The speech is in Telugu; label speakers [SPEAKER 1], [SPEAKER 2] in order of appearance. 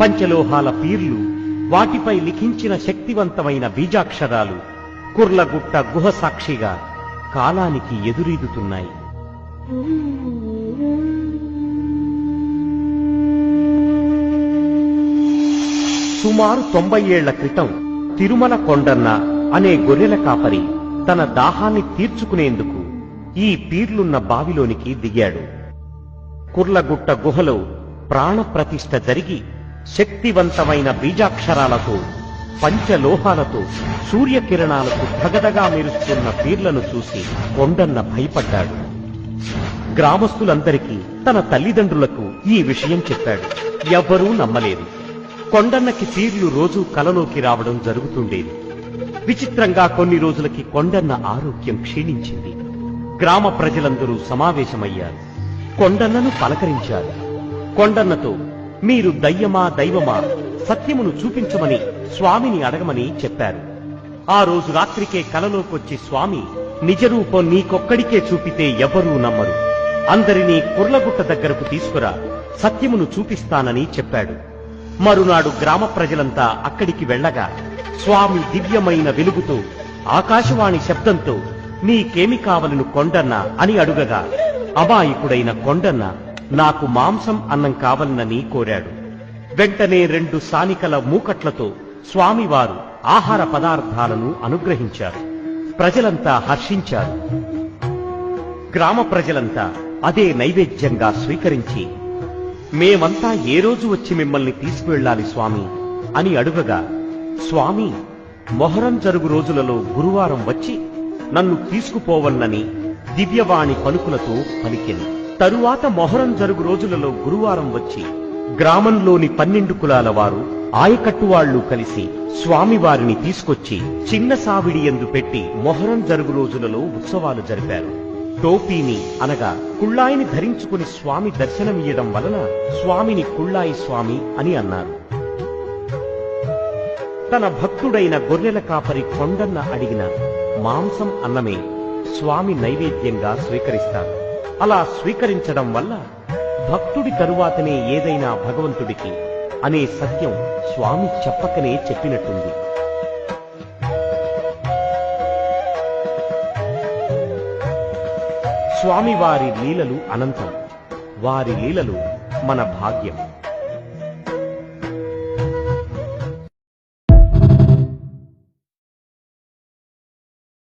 [SPEAKER 1] పంచలోహాల పీర్లు, వాటిపై లిఖించిన శక్తివంతమైన బీజాక్షరాలు కుర్లగుట్ట గుహ సాక్షిగా కాలానికి ఎదురీదుతున్నాయి. సుమారు 90 ఏళ్ల క్రితం తిరుమల కొండన్న అనే గొర్రెల కాపరి తన దాహాన్ని తీర్చుకునేందుకు ఈ పీర్లున్న బావిలోనికి దిగాడు. కుర్లగుట్ట గుహలో ప్రాణప్రతిష్ఠ జరిగి శక్తివంతమైన బీజాక్షరాలతో, పంచలోహాలతో, సూర్యకిరణాలకు ధగధగా మెరుస్తున్న పీర్లను చూసి కొండన్న భయపడ్డాడు. గ్రామస్తులందరికీ, తన తల్లిదండ్రులకు ఈ విషయం చెప్పాడు. ఎవ్వరూ నమ్మలేదు. కొండన్నకి పీర్లు రోజూ కలలోకి రావడం జరుగుతుండేది. విచిత్రంగా కొన్ని రోజులకి కొండన్న ఆరోగ్యం క్షీణించింది. గ్రామ ప్రజలందరూ సమావేశమయ్యారు. కొండన్నను పలకరించారు. కొండన్నతో, మీరు దయ్యమా దైవమా, సత్యమును చూపించమని స్వామిని అడగమని చెప్పారు. ఆ రోజు రాత్రికే కలలోకొచ్చి స్వామి, నిజరూపం నీకొక్కడికే చూపితే ఎవరూ నమ్మరు, అందరినీ కుర్లగుట్ట దగ్గరకు తీసుకురా, సత్యమును చూపిస్తానని చెప్పాడు. మరునాడు గ్రామ ప్రజలంతా అక్కడికి వెళ్లగా స్వామి దివ్యమైన వెలుగుతో, ఆకాశవాణి శబ్దంతో, నీకేమి కావలను కొండన్న అని అడుగగా అమాయకుడైన కొండన్న నాకు మాంసం అన్నం కావాలనని కోరాడు. వెంటనే 2 సానికల మూకట్లతో స్వామివారు ఆహార పదార్థాలను అనుగ్రహించారు. ప్రజలంతా హర్షించారు. గ్రామ ప్రజలంతా అదే నైవేద్యంగా స్వీకరించి, మేమంతా ఏ రోజు వచ్చి మిమ్మల్ని తీసుకువెళ్ళాలి స్వామి అని అడుగగా స్వామి మొహరం జరుగు రోజులలో గురువారం వచ్చి నన్ను తీసుకుపోవన్నని దివ్యవాణి పలుకులతో పలికెను. తరువాత మొహరం జరుగు రోజులలో గురువారం వచ్చి గ్రామంలోని 12 కులాల వారు, ఆయకట్టువాళ్లు కలిసి స్వామివారిని తీసుకొచ్చి చిన్న సావిడి యందు పెట్టి మొహరం జరుగు రోజులలో ఉత్సవాలు జరిపారు. టోపీని అనగా కుళ్ళాయిని ధరించుకుని స్వామి దర్శనమియ్యడం వలన స్వామిని కుళ్ళాయి స్వామి అని అన్నారు. తన భక్తుడైన గొర్రెల కాపరి కొండన్న అడిగిన మాంసం అన్నమే స్వామి నైవేద్యంగా స్వీకరిస్తారు. అలా స్వీకరించడం వల్ల భక్తుడి తరువాతనే ఏదైనా భగవంతుడికి అనే సత్యం స్వామి చెప్పకనే చెప్పినట్టుంది. స్వామివారి లీలలు అనంతం. వారి లీలలు మన భాగ్యం.